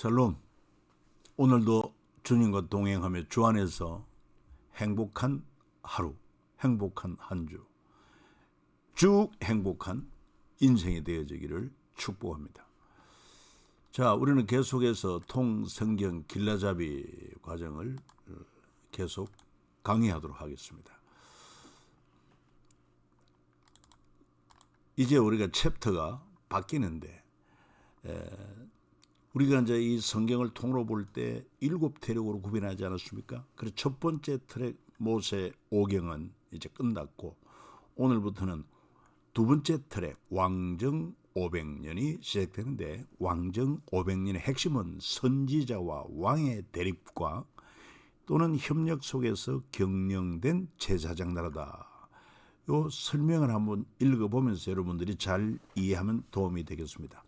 샬롬. 오늘도 주님과 동행하며 주 안에서 행복한 하루, 행복한 한 주, 쭉 행복한 인생이 되어지기를 축복합니다. 자, 우리는 계속해서 통성경 길라잡이 과정을 계속 강의하도록 하겠습니다. 이제 우리가 챕터가 바뀌는데 우리가 이제 이 성경을 통으로 볼 때 7대륙으로 구분하지 않았습니까? 그래서 첫 번째 트랙 모세 오경은 이제 끝났고 오늘부터는 두 번째 트랙 왕정 500년이 시작되는데 왕정 500년의 핵심은 선지자와 왕의 대립과 또는 협력 속에서 경영된 제사장 나라다. 요 설명을 한번 읽어보면서 여러분들이 잘 이해하면 도움이 되겠습니다.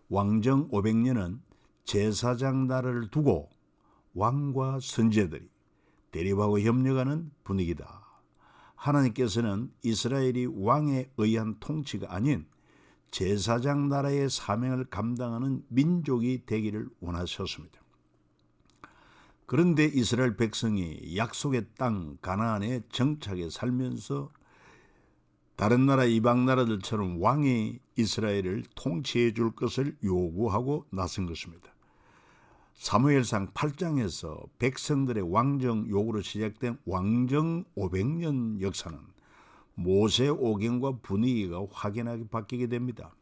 왕정 500년은 제사장 나라를 두고 왕과 선지자들이 대립하고 협력하는 분위기다. 하나님께서는 이스라엘이 왕에 의한 통치가 아닌 제사장 나라의 사명을 감당하는 민족이 되기를 원하셨습니다. 그런데 이스라엘 백성이 약속의 땅 가나안에 정착해 살면서 다른 나라 이방 나라들처럼 왕이 이스라엘을 통치해 줄 것을 요구하고 나선 것입니다. 사무엘상 8장에서 백성들의 왕정 요구로 시작된 왕정 500년 역사는 모세 오경과 분위기가 확연하게 바뀌게 됩니다.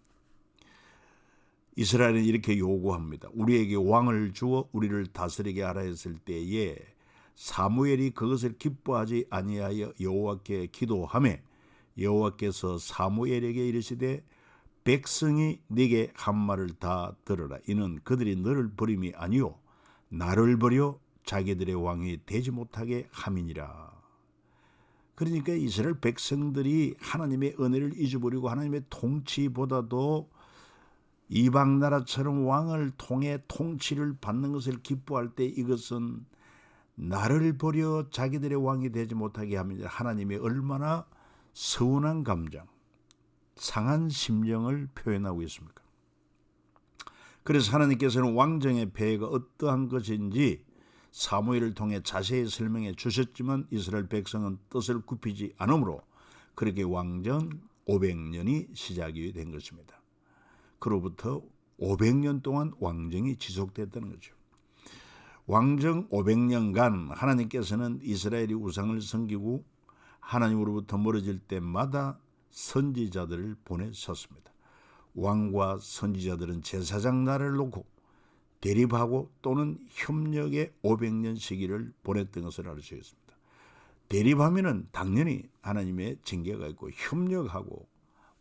이스라엘은 이렇게 요구합니다. 우리에게 왕을 주어 우리를 다스리게 하라 했을 때에 사무엘이 그것을 기뻐하지 아니하여 여호와께 기도하며 여호와께서 사무엘에게 이르시되 백성이 네게 한 말을 다 들으라. 이는 그들이 너를 버림이 아니요 나를 버려 자기들의 왕이 되지 못하게 함이니라. 그러니까 이스라엘 백성들이 하나님의 은혜를 잊어버리고 하나님의 통치보다도 이방 나라처럼 왕을 통해 통치를 받는 것을 기뻐할 때 이것은 나를 버려 자기들의 왕이 되지 못하게 함이니라. 하나님의 얼마나 서운한 감정, 상한 심정을 표현하고 있습니까? 그래서 하나님께서는 왕정의 폐해가 어떠한 것인지 사무엘을 통해 자세히 설명해 주셨지만 이스라엘 백성은 뜻을 굽히지 않으므로 그렇게 왕정 500년이 시작이 된 것입니다. 그로부터 500년 동안 왕정이 지속됐다는 거죠. 왕정 500년간 하나님께서는 이스라엘이 우상을 섬기고 하나님으로부터 멀어질 때마다 선지자들을 보내셨습니다. 왕과 선지자들은 제사장 나라를 놓고 대립하고 또는 협력의 500년 시기를 보냈던 것을 알 수 있습니다. 대립하면은 당연히 하나님의 징계가 있고 협력하고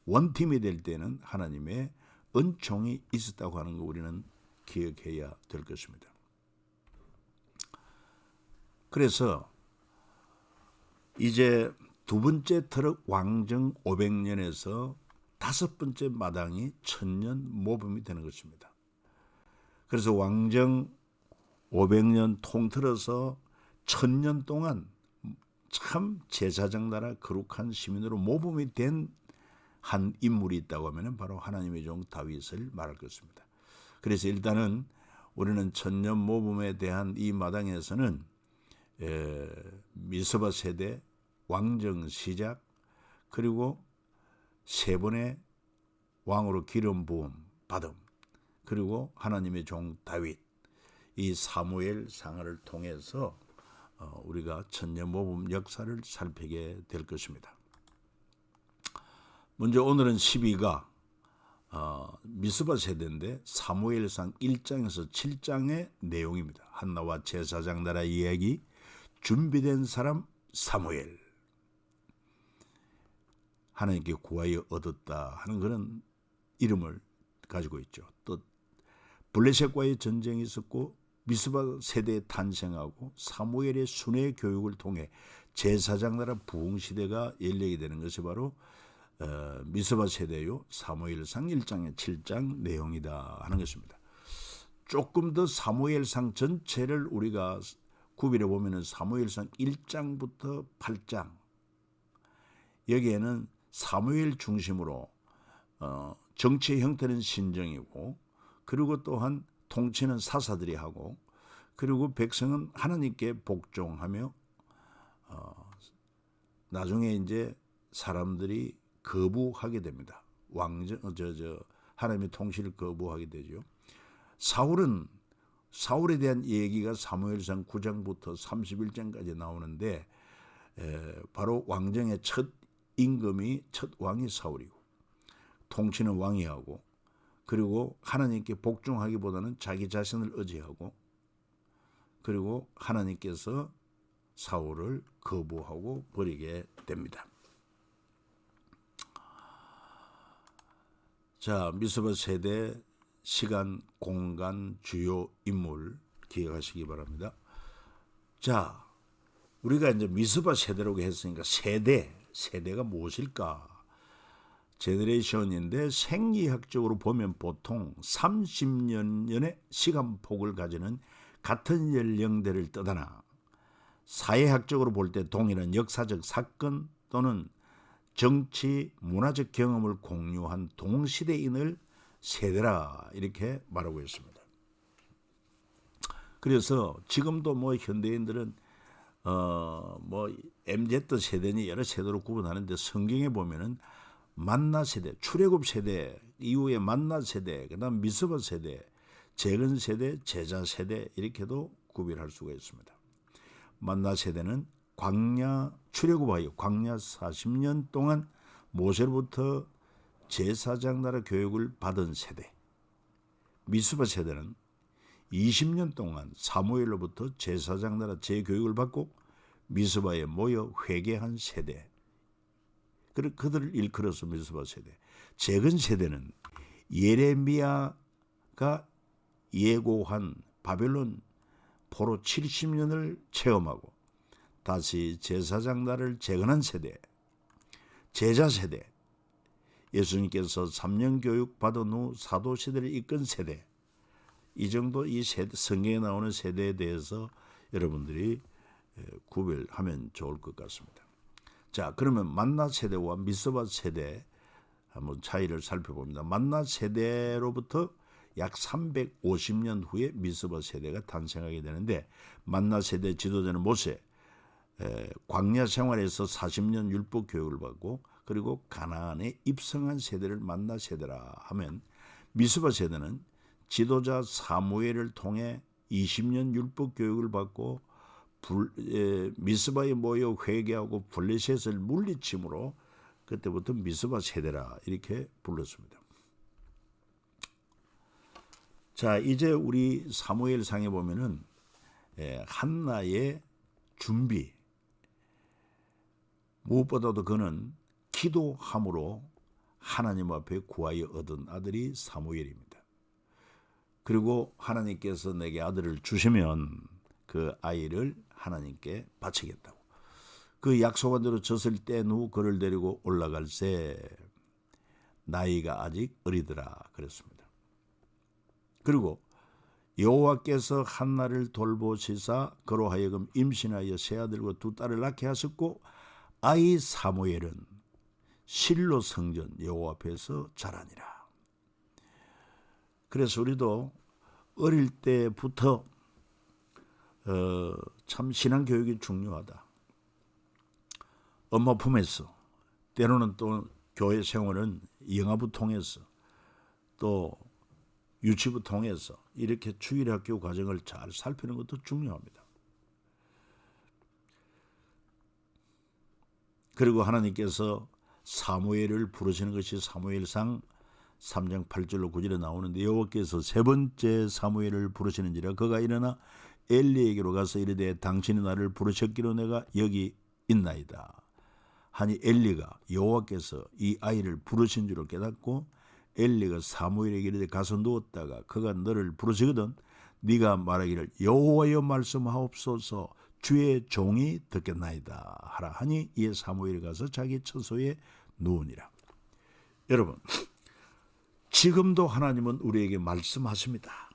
원팀이 될 때는 하나님의 은총이 있었다고 하는 거 우리는 기억해야 될 것입니다. 그래서 이제 두 번째 트럭 왕정 500년에서 다섯 번째 마당이 천년 모범이 되는 것입니다. 그래서 왕정 500년 통틀어서 천년 동안 참 제사장 나라 거룩한 시민으로 모범이 된 한 인물이 있다고 하면 바로 하나님의 종 다윗을 말할 것입니다. 그래서 일단은 우리는 천년 모범에 대한 이 마당에서는 미스바 세대 왕정 시작 그리고 세 번의 왕으로 기름 부음 받음 그리고 하나님의 종 다윗 이 사무엘 상하를 통해서 우리가 천년 모범 역사를 살피게 될 것입니다. 먼저 오늘은 12가 미스바 세대인데 사무엘상 1장에서 7장의 내용입니다. 한나와 제사장 나라 이야기 준비된 사람 사무엘 하나님께 구하여 얻었다 하는 그런 이름을 가지고 있죠. 또 블레셋과의 전쟁이 있었고 미스바 세대에 탄생하고 사무엘의 순회 교육을 통해 제사장 나라 부흥시대가 열리게 되는 것이 바로 미스바 세대요 사무엘상 1장의 7장 내용이다 하는 것입니다. 조금 더 사무엘상 전체를 우리가 구별해 보면 사무엘상 1장부터 8장 여기에는 사무엘 중심으로 정치의 형태는 신정이고 그리고 또한 통치는 사사들이 하고, 그리고 백성은 하나님께 복종하며 나중에 이제 사람들이 거부하게 됩니다. 하나님의 통치를 거부하게 되죠. 사울에 대한 얘기가 사무엘상 9장부터 31장까지 나오는데, 바로 왕정의 첫 임금이, 첫 왕이 사울이고, 통치는 왕이 하고, 그리고 하나님께 복종하기보다는 자기 자신을 의지하고, 그리고 하나님께서 사울을 거부하고 버리게 됩니다. 자, 미스바 세대 시간, 공간, 주요 인물 기억하시기 바랍니다. 자, 우리가 이제 미스바 세대라고 했으니까 세대가 무엇일까? 제너레이션인데 생리학적으로 보면 보통 30년의 시간폭을 가지는 같은 연령대를 떠나나 사회학적으로 볼 때 동일한 역사적 사건 또는 정치, 문화적 경험을 공유한 동시대인을 세대라 이렇게 말하고 있습니다. 그래서 지금도 뭐 현대인들은 뭐 MZ 세대니 여러 세대로 구분하는데, 성경에 보면은 만나 세대, 출애굽 세대 이후에 만나 세대, 그다음 미스바 세대, 재건 세대, 제자 세대 이렇게도 구별할 수가 있습니다. 만나 세대는 출애굽하여 광야 40년 동안 모세로부터 제사장 나라 교육을 받은 세대. 미스바 세대는 20년 동안 사무엘로부터 제사장 나라 재교육을 받고 미스바에 모여 회개한 세대. 그들을 일컬어서 미스바 세대. 재건 세대는 예레미야가 예고한 바벨론 포로 70년을 체험하고 다시 제사장 나라를 재건한 세대. 제자 세대. 예수님께서 3년 교육 받은 후 사도 시대를 이끈 세대. 이 정도 이 세대, 성경에 나오는 세대에 대해서 여러분들이 구별하면 좋을 것 같습니다. 자, 그러면 만나 세대와 미스바 세대 한번 차이를 살펴봅니다. 만나 세대로부터 약 350년 후에 미스바 세대가 탄생하게 되는데, 만나 세대 지도자는 모세, 광야 생활에서 40년 율법 교육을 받고 그리고 가나안에 입성한 세대를 만나 세대라 하면, 미스바 세대는 지도자 사무엘을 통해 20년 율법 교육을 받고 미스바에 모여 회개하고 블레셋을 물리침으로 그때부터 미스바 세대라 이렇게 불렀습니다. 자, 이제 우리 사무엘상에 보면은 한나의 준비, 무엇보다도 그는 기도함으로 하나님 앞에 구하여 얻은 아들이 사무엘입니다. 그리고 하나님께서 내게 아들을 주시면 그 아이를 하나님께 바치겠다고. 그 약속한 대로 젖을 뗀 후 그를 데리고 올라갈새 나이가 아직 어리더라 그랬습니다. 그리고 여호와께서 한나를 돌보시사 그로 하여금 임신하여 세 아들과 두 딸을 낳게 하셨고, 아이 사무엘은 실로 성전 여호와 앞에서 자라니라. 그래서 우리도 어릴 때부터 참 신앙교육이 중요하다. 엄마 품에서, 때로는 또 교회 생활은 영아부 통해서, 또 유치부 통해서 이렇게 주일학교 과정을 잘 살피는 것도 중요합니다. 그리고 하나님께서 사무엘을 부르시는 것이 사무엘상 3장 8절로 9절에 나오는데, 여호와께서 세 번째 사무엘을 부르시는지라 그가 일어나 엘리에게로 가서 이르되 당신이 나를 부르셨기로 내가 여기 있나이다 하니, 엘리가 여호와께서 이 아이를 부르신 줄을 깨닫고 엘리가 사무엘에게 이르되 가서 누웠다가 그가 너를 부르시거든 네가 말하기를 여호와여 말씀하옵소서 주의 종이 듣겠나이다 하라 하니, 이에 사무엘이 가서 자기 처소에 누우니라. 여러분, 지금도 하나님은 우리에게 말씀하십니다.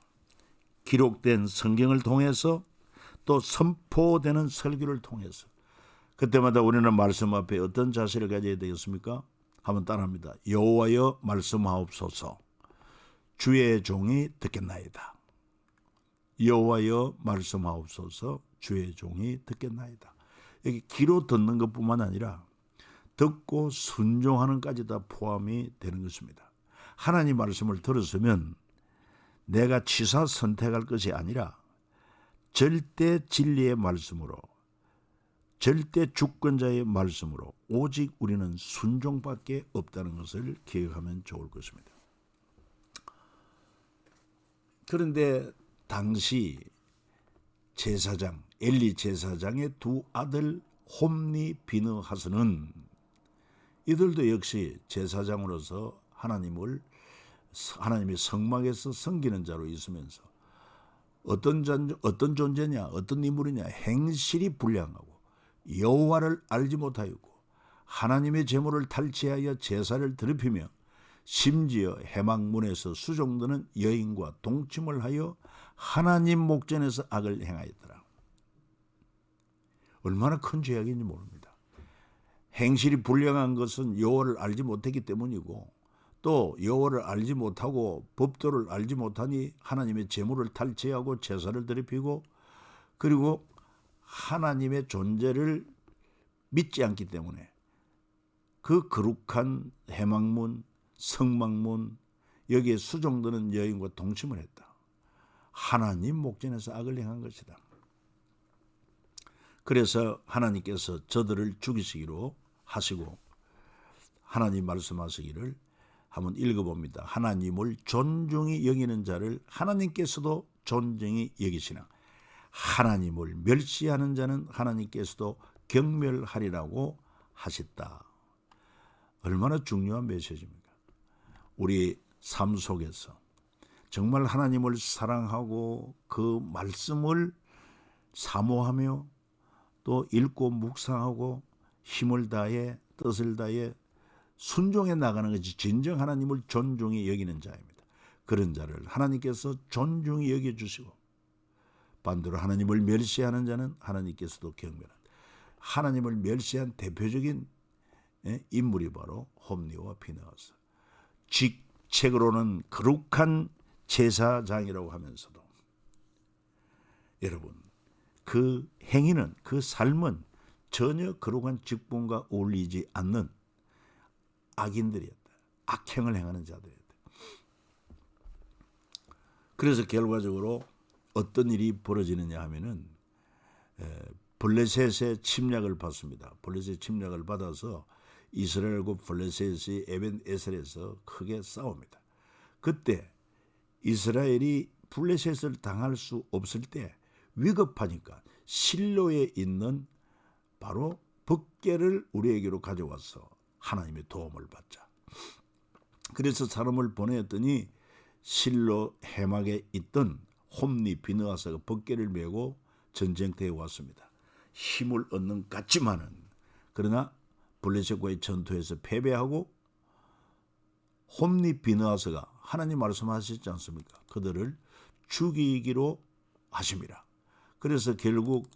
기록된 성경을 통해서, 또 선포되는 설교를 통해서. 그때마다 우리는 말씀 앞에 어떤 자세를 가져야 되겠습니까? 한번 따라합니다. 여호와여 말씀하옵소서 주의 종이 듣겠나이다. 여호와여 말씀하옵소서. 주의 종이 듣겠나이다. 여기 귀로 듣는 것뿐만 아니라 듣고 순종하는까지 다 포함이 되는 것입니다. 하나님 말씀을 들었으면 내가 취사 선택할 것이 아니라 절대 진리의 말씀으로, 절대 주권자의 말씀으로 오직 우리는 순종밖에 없다는 것을 기억하면 좋을 것입니다. 그런데 당시 제사장 엘리 제사장의 두 아들 홈니 비느하스는 이들도 역시 제사장으로서 하나님의 성막에서 섬기는 자로 있으면서 어떤 존재냐, 어떤 인물이냐, 행실이 불량하고 여호와를 알지 못하였고 하나님의 제물을 탈취하여 제사를 더럽히며 심지어 해막문에서 수종드는 여인과 동침을 하여 하나님 목전에서 악을 행하였더라. 얼마나 큰 죄악인지 모릅니다. 행실이 불량한 것은 여호와를 알지 못했기 때문이고 또 여호와를 알지 못하고 법도를 알지 못하니 하나님의 제물을 탈취하고 제사를 더럽히고 그리고 하나님의 존재를 믿지 않기 때문에 그 거룩한 해막문, 성막문 여기에 수종드는 여인과 동침을 했다. 하나님 목전에서 악을 행한 것이다. 그래서 하나님께서 저들을 죽이시기로 하시고 하나님 말씀하시기를 한번 읽어봅니다. 하나님을 존중히 여기는 자를 하나님께서도 존중히 여기시나 하나님을 멸시하는 자는 하나님께서도 경멸하리라고 하셨다. 얼마나 중요한 메시지입니까? 우리 삶 속에서 정말 하나님을 사랑하고 그 말씀을 사모하며 또 읽고 묵상하고 힘을 다해 뜻을 다해 순종해 나가는 것이 진정 하나님을 존중히 여기는 자입니다. 그런 자를 하나님께서 존중히 여겨주시고 반대로 하나님을 멸시하는 자는 하나님께서도 경멸한다. 하나님을 멸시한 대표적인 인물이 바로 홈니와 비느하스. 직책으로는 거룩한 제사장이라고 하면서도 여러분 그 행위는 그 삶은 전혀 거룩한 직분과 어울리지 않는 악인들이었다. 악행을 행하는 자들이었다. 그래서 결과적으로 어떤 일이 벌어지느냐 하면은 블레셋의 침략을 받습니다. 블레셋 침략을 받아서 이스라엘과 블레셋이 에벤에셀에서 크게 싸웁니다. 그때 이스라엘이 블레셋을 당할 수 없을 때 위급하니까 실로에 있는 바로 벅게를 우리에게로 가져와서 하나님의 도움을 받자. 그래서 사람을 보내었더니 실로 해막에 있던 홈니 비느하스가 벅게를 메고 전쟁터에 왔습니다. 힘을 얻는 것 같지만은 그러나 블레셋과의 전투에서 패배하고 홈니 비느하스가 하나님 말씀하셨지 않습니까? 그들을 죽이기로 하십니다. 그래서 결국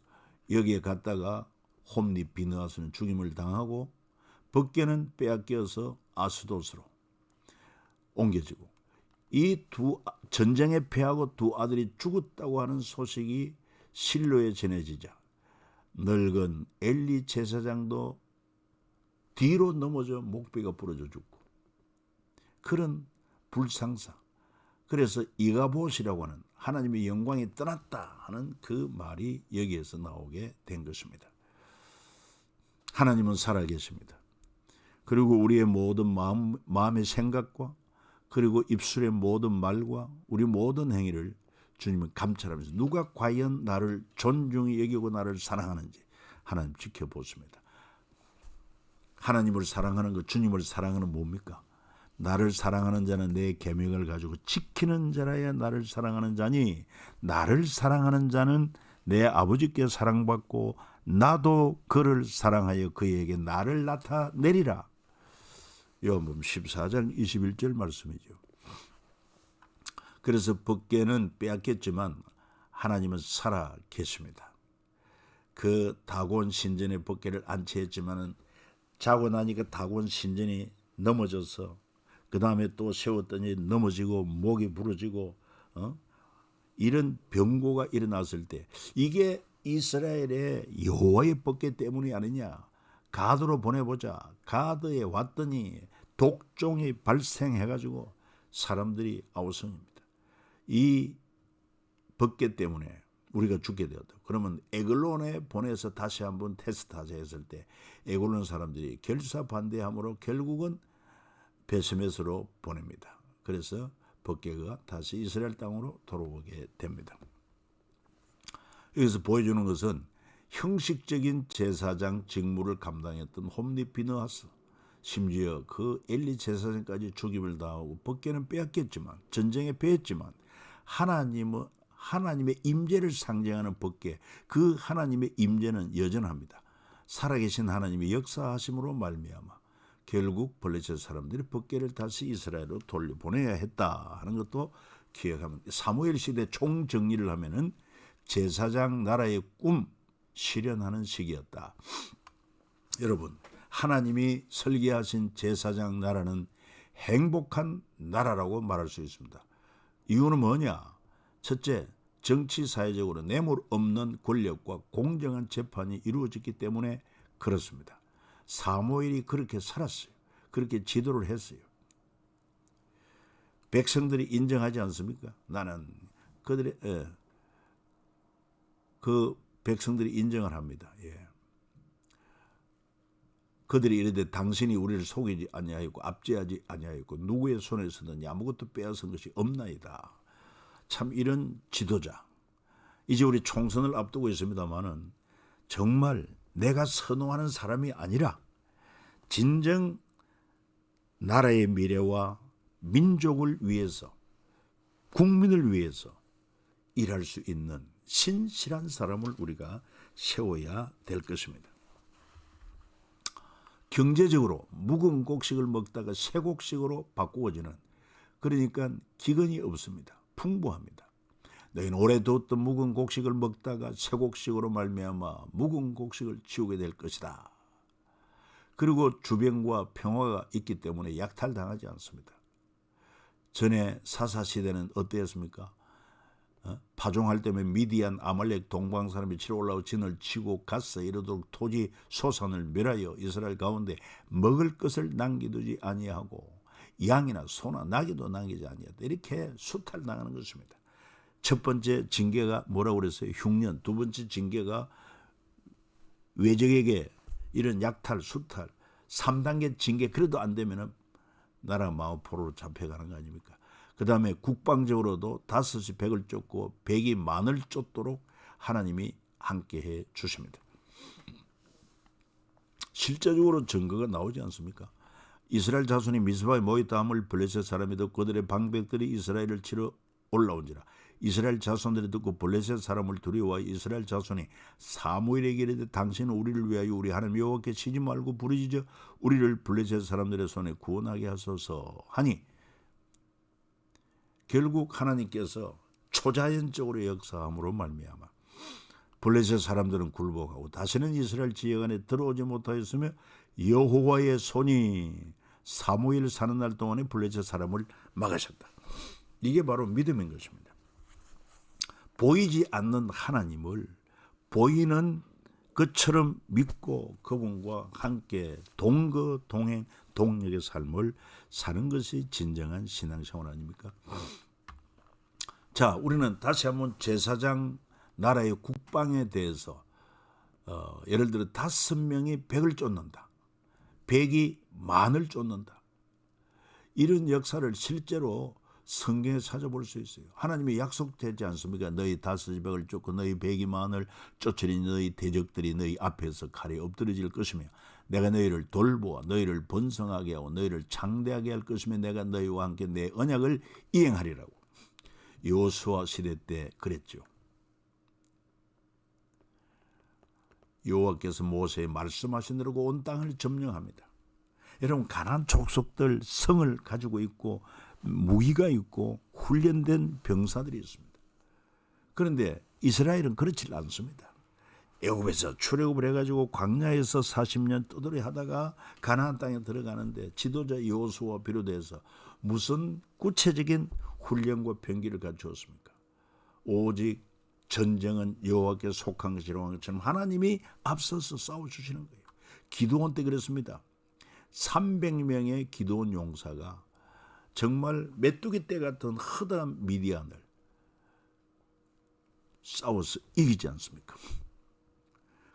여기에 갔다가 홈니 비느하스는 죽임을 당하고 벅게는 빼앗겨서 아스돗으로 옮겨지고 이 두 전쟁에 패하고 두 아들이 죽었다고 하는 소식이 실로에 전해지자 늙은 엘리 제사장도 뒤로 넘어져 목베가 부러져 죽고 그런 불상사. 그래서 이가봇이라고 하는 하나님의 영광이 떠났다 하는 그 말이 여기에서 나오게 된 것입니다. 하나님은 살아계십니다. 그리고 우리의 모든 마음의 생각과 그리고 입술의 모든 말과 우리 모든 행위를 주님은 감찰하면서 누가 과연 나를 존중히 여기고 나를 사랑하는지 하나님 지켜보십니다. 하나님을 사랑하는 것, 주님을 사랑하는 뭡니까? 나를 사랑하는 자는 내 계명을 가지고 지키는 자라야 나를 사랑하는 자니 나를 사랑하는 자는 내 아버지께 사랑받고 나도 그를 사랑하여 그에게 나를 나타내리라. 요한복음 14장 21절 말씀이죠. 그래서 벅게는 빼앗겼지만 하나님은 살아 계십니다. 그 다곤 신전에 벅게를 안치했지만은 자고 나니까 다곤 신전이 넘어져서 그 다음에 또 세웠더니 넘어지고 목이 부러지고 이런 병고가 일어났을 때 이게 이스라엘의 여호와의 법궤 때문이 아니냐. 가드로 보내보자. 가드에 왔더니 독종이 발생해가지고 사람들이 아우성입니다. 이 법궤 때문에 우리가 죽게 되었다. 그러면 에글론에 보내서 다시 한번 테스트하자 했을 때 에글론 사람들이 결사 반대함으로 결국은 베스메스로 보냅니다. 그래서 법궤가 다시 이스라엘 땅으로 돌아오게 됩니다. 여기서 보여주는 것은 형식적인 제사장 직무를 감당했던 홈리 비느하스, 심지어 그 엘리 제사장까지 죽임을 당하고 법궤는 빼앗겼지만 전쟁에 패했지만 하나님의 임재를 상징하는 법궤, 그 하나님의 임재는 여전합니다. 살아계신 하나님의 역사하심으로 말미암아 결국 블레셋 사람들이 법궤를 다시 이스라엘로 돌려보내야 했다 하는 것도 기억하면, 사무엘 시대 총정리를 하면은 제사장 나라의 꿈 실현하는 시기였다. 여러분, 하나님이 설계하신 제사장 나라는 행복한 나라라고 말할 수 있습니다. 이유는 뭐냐? 첫째, 정치 사회적으로 뇌물 없는 권력과 공정한 재판이 이루어졌기 때문에 그렇습니다. 사무엘이 그렇게 살았어요. 그렇게 지도를 했어요. 백성들이 인정하지 않습니까? 나는 그 백성들이 인정을 합니다. 예. 그들이 이르되 당신이 우리를 속이지 아니하였고 압제하지 아니하였고 누구의 손에서는 아무것도 빼앗은 것이 없나이다. 참 이런 지도자. 이제 우리 총선을 앞두고 있습니다마는 정말 내가 선호하는 사람이 아니라 진정 나라의 미래와 민족을 위해서, 국민을 위해서 일할 수 있는 신실한 사람을 우리가 세워야 될 것입니다. 경제적으로 묵은 곡식을 먹다가 새 곡식으로 바꾸어지는, 그러니까 기근이 없습니다. 풍부합니다. 너희는 오래 두었던 묵은 곡식을 먹다가 새 곡식으로 말미암아 묵은 곡식을 치우게 될 것이다. 그리고 주변과 평화가 있기 때문에 약탈당하지 않습니다. 전에 사사시대는 어땠습니까? 파종할 때면 미디안, 아말렉, 동방 사람이 치러 올라오 진을 치고 갔어. 이러도록 토지 소산을 멸하여 이스라엘 가운데 먹을 것을 남기두지 아니하고 양이나 소나 나귀도 남기지 아니하다. 이렇게 수탈당하는 것입니다. 첫 번째 징계가 뭐라고 그랬어요? 흉년. 두 번째 징계가 외적에게 이런 약탈, 수탈. 3단계 징계, 그래도 안 되면 나라 마오포로로 잡혀가는 거 아닙니까? 그 다음에 국방적으로도 5이 100을 쫓고 100이 10,000을 쫓도록 하나님이 함께해 주십니다. 실제적으로 증거가 나오지 않습니까? 이스라엘 자손이 미스바에 모였다 함을 블레셋 사람이 듣고 그들의 방백들이 이스라엘을 치러 올라온지라. 이스라엘 자손들이 듣고 블레셋 사람을 두려워하여 이스라엘 자손이 사무엘에게 이르되 당신은 우리를 위하여 우리 하나님 여호와께 치지 말고 부르짖어 우리를 블레셋 사람들의 손에 구원하게 하소서 하니, 결국 하나님께서 초자연적으로 역사함으로 말미암아 블레셋 사람들은 굴복하고 다시는 이스라엘 지역 안에 들어오지 못하였으며 여호와의 손이 사무엘 사는 날 동안에 블레셋 사람을 막으셨다. 이게 바로 믿음인 것입니다. 보이지 않는 하나님을 보이는 것처럼 믿고 그분과 함께 동거 동행 동력의 삶을 사는 것이 진정한 신앙생활 아닙니까? 자, 우리는 다시 한번 제사장 나라의 국방에 대해서 예를 들어 5명이 100을 쫓는다. 100이 10,000을 쫓는다. 이런 역사를 실제로 성경에 찾아볼 수 있어요. 하나님이 약속되지 않습니까? 너희 5이 100을 쫓고 너희 100이 10,000을 쫓으니 너희 대적들이 너희 앞에서 칼에 엎드러질 것이며 내가 너희를 돌보아 너희를 번성하게 하고 너희를 장대하게 할 것이며 내가 너희와 함께 내 언약을 이행하리라고. 여호수아 시대 때 그랬죠. 여호와께서 모세에 말씀하신 대로 온 땅을 점령합니다. 여러분, 가나안 족속들 성을 가지고 있고 무기가 있고 훈련된 병사들이 있습니다. 그런데 이스라엘은 그렇지 않습니다. 애굽에서 출애굽을 해가지고 광야에서 40년 떠돌이 하다가 가나안 땅에 들어가는데 지도자 여호수아와 비롯해서 무슨 구체적인 훈련과 병기를 갖추었습니까? 오직 전쟁은 여호와께 속한 것이라고 하는 것처럼 하나님이 앞서서 싸워주시는 거예요. 기드온 때 그랬습니다. 300명의 기드온 용사가 정말 메뚜기 떼 같은 허다한 미디안을 싸워서 이기지 않습니까?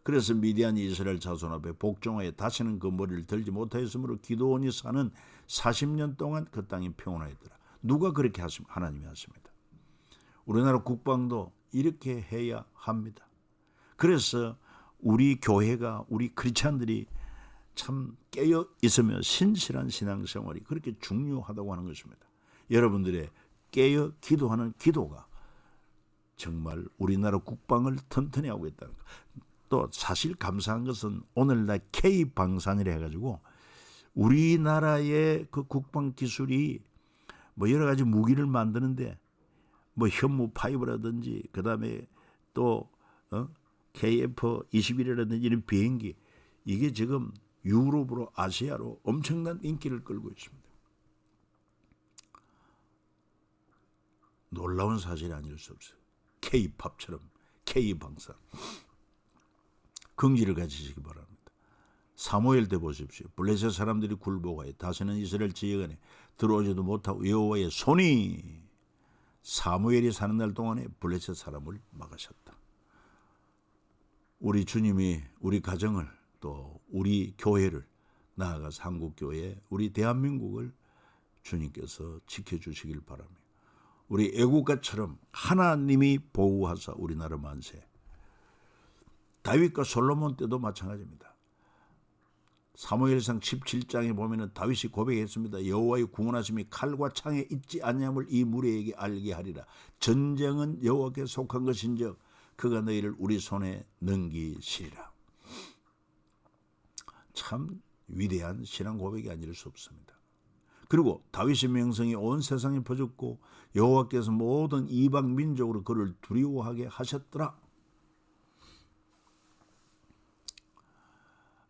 그래서 미디안이 이스라엘 자손 앞에 복종하여 다시는 그 머리를 들지 못하였으므로 기드온이 사는 40년 동안 그 땅이 평온하였더라. 누가 그렇게 하십니까? 하나님이 하십니다. 우리나라 국방도 이렇게 해야 합니다. 그래서 우리 교회가, 우리 크리스찬들이 참 깨어 있으며 신실한 신앙생활이 그렇게 중요하다고 하는 것입니다. 여러분들의 깨어 기도하는 기도가 정말 우리나라 국방을 튼튼히 하고 있다는 것. 또 사실 감사한 것은 오늘날 K방산이라 해가지고 우리나라의 그 국방 기술이 뭐 여러 가지 무기를 만드는데 뭐 현무 파이브라든지 그 다음에 또 KF-21이라든지 이런 비행기, 이게 지금 유럽으로 아시아로 엄청난 인기를 끌고 있습니다. 놀라운 사실이 아닐 수 없어요. K팝처럼 K방산. 긍지를 가지시기 바랍니다. 사무엘 때 보십시오. 블레셋 사람들이 굴복하여 다시는 이스라엘 지역 안에 들어오지도 못하고 여호와의 손이 사무엘이 사는 날 동안에 블레셋 사람을 막으셨다. 우리 주님이 우리 가정을 또 우리 교회를 나아가서 한국교회, 우리 대한민국을 주님께서 지켜주시길 바랍니다. 우리 애국가처럼 하나님이 보호하사 우리나라 만세. 다윗과 솔로몬 때도 마찬가지입니다. 사무엘상 17장에 보면은 다윗이 고백했습니다. 여호와의 구원하심이 칼과 창에 있지 아니함을 이 무리에게 알게 하리라. 전쟁은 여호와께 속한 것인즉 그가 너희를 우리 손에 넘기시리라. 참 위대한 신앙 고백이 아닐 수 없습니다. 그리고 다윗의 명성이 온 세상에 퍼졌고 여호와께서 모든 이방 민족으로 그를 두려워하게 하셨더라.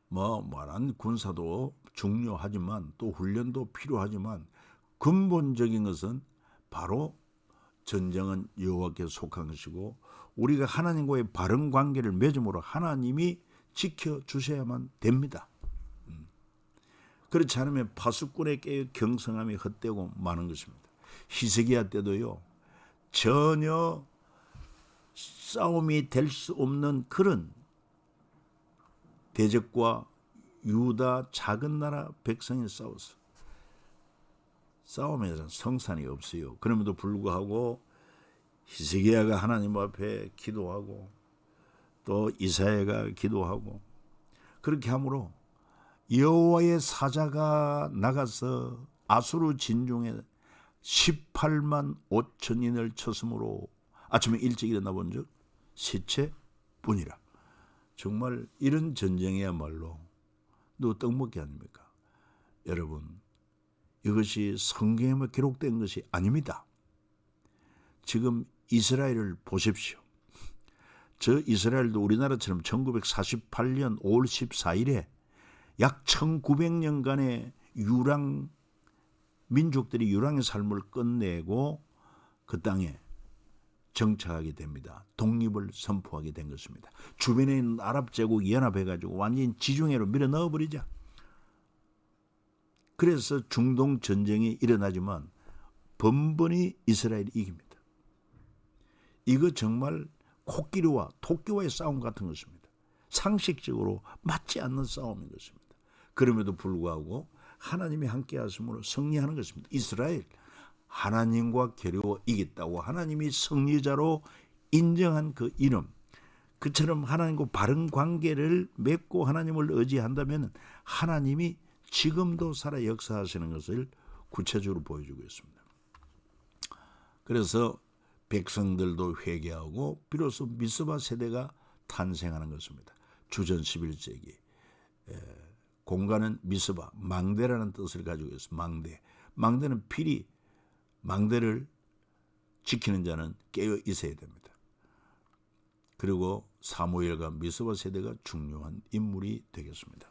말한 군사도 중요하지만 또 훈련도 필요하지만 근본적인 것은 바로 전쟁은 여호와께 속한 것이고 우리가 하나님과의 바른 관계를 맺음으로 하나님이 지켜주셔야만 됩니다. 그렇지 않으면 파수꾼에 깨어 경성함이 헛되고 마는 것입니다. 히스기야 때도요, 전혀 싸움이 될 수 없는 그런 대적과 유다 작은 나라 백성이 싸웠어. 싸움에는 성산이 없어요. 그럼에도 불구하고 히스기야가 하나님 앞에 기도하고 또 이사야가 기도하고 그렇게 함으로 여호와의 사자가 나가서 아수르 진중에 18만 5천인을 쳤으므로 아침에 일찍 일어나 본즉 시체뿐이라. 정말 이런 전쟁이야말로 너 떡먹기 아닙니까? 여러분, 이것이 성경에만 기록된 것이 아닙니다. 지금 이스라엘을 보십시오. 저 이스라엘도 우리나라처럼 1948년 5월 14일에 약 1900년간의 유랑 민족들이 유랑의 삶을 끝내고 그 땅에 정착하게 됩니다. 독립을 선포하게 된 것입니다. 주변에 있는 아랍 제국이 연합해가지고 완전히 지중해로 밀어 넣어버리자. 그래서 중동 전쟁이 일어나지만 번번이 이스라엘이 이깁니다. 이거 정말 코끼리와 토끼와의 싸움 같은 것입니다. 상식적으로 맞지 않는 싸움인 것입니다. 그럼에도 불구하고 하나님이 함께 하심으로 승리하는 것입니다. 이스라엘 하나님과 겨루어 이겼다고 하나님이 승리자로 인정한 그 이름, 그처럼 하나님과 바른 관계를 맺고 하나님을 의지한다면 하나님이 지금도 살아 역사하시는 것을 구체적으로 보여주고 있습니다. 그래서 백성들도 회개하고 비로소 미스바 세대가 탄생하는 것입니다. 주전 11세기 공간은 미스바, 망대라는 뜻을 가지고 있습니다. 망대. 망대는 필히 망대를 지키는 자는 깨어 있어야 됩니다. 그리고 사무엘과 미스바 세대가 중요한 인물이 되겠습니다.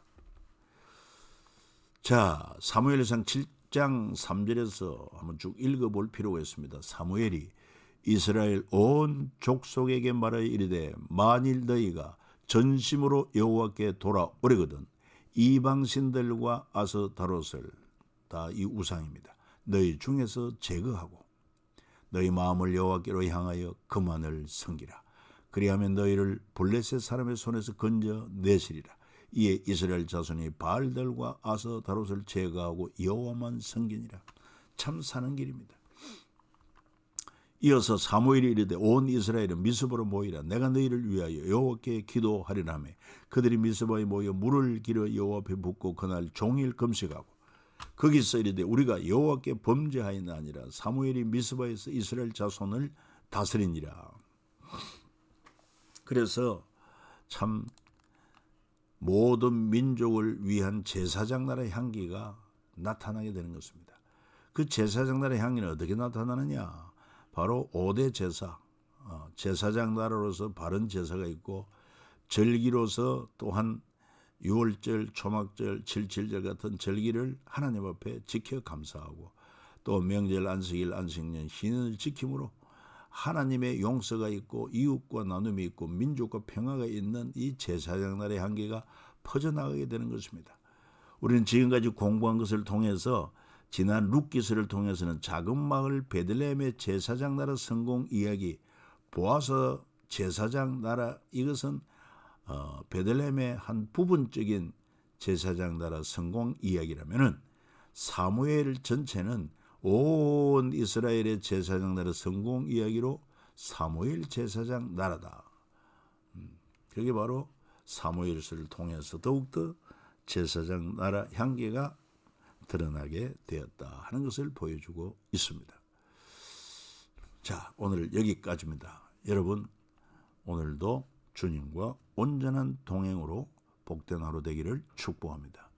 자, 사무엘상 7장 3절에서 한번 쭉 읽어볼 필요가 있습니다. 사무엘이 이스라엘 온 족속에게 말하여 이르되 만일 너희가 전심으로 여호와께 돌아오려거든 이방신들과 아스타롯을 다 이 우상입니다. 너희 중에서 제거하고 너희 마음을 여호와께로 향하여 그만을 섬기라. 그리하면 너희를 블레셋 사람의 손에서 건져 내시리라. 이에 이스라엘 자손이 바알들과 아스타롯을 제거하고 여호와만 섬기니라. 참 사는 길입니다. 이어서 사무엘이 이르되 온 이스라엘은 미스바로 모이라. 내가 너희를 위하여 여호와께 기도하리라 하매 그들이 미스바에 모여 물을 길어 여호와 앞에 붓고 그날 종일 금식하고 거기서 이르되 우리가 여호와께 범죄하였나 아니라 사무엘이 미스바에서 이스라엘 자손을 다스리니라. 그래서 참 모든 민족을 위한 제사장 나라의 향기가 나타나게 되는 것입니다. 그 제사장 나라의 향기는 어떻게 나타나느냐? 바로 5대 제사, 제사장 나라로서 바른 제사가 있고 절기로서 또한 6월절, 초막절, 7.7절 같은 절기를 하나님 앞에 지켜 감사하고 또 명절, 안식일, 안식년, 신년을 지킴으로 하나님의 용서가 있고 이웃과 나눔이 있고 민족과 평화가 있는 이 제사장 나라의 향기가 퍼져나가게 되는 것입니다. 우리는 지금까지 공부한 것을 통해서 지난 룻기서를 통해서는 작은 마을 베들레헴의 제사장 나라 성공 이야기, 보아서 제사장 나라, 이것은 베들레헴의 한 부분적인 제사장 나라 성공 이야기라면은 사무엘 전체는 온 이스라엘의 제사장 나라 성공 이야기로 사무엘 제사장 나라다. 그게 바로 사무엘서를 통해서 더욱더 제사장 나라 향기가 드러나게 되었다 하는 것을 보여주고 있습니다. 자, 오늘 여기까지입니다. 여러분, 오늘도 주님과 온전한 동행으로 복된 하루 되기를 축복합니다.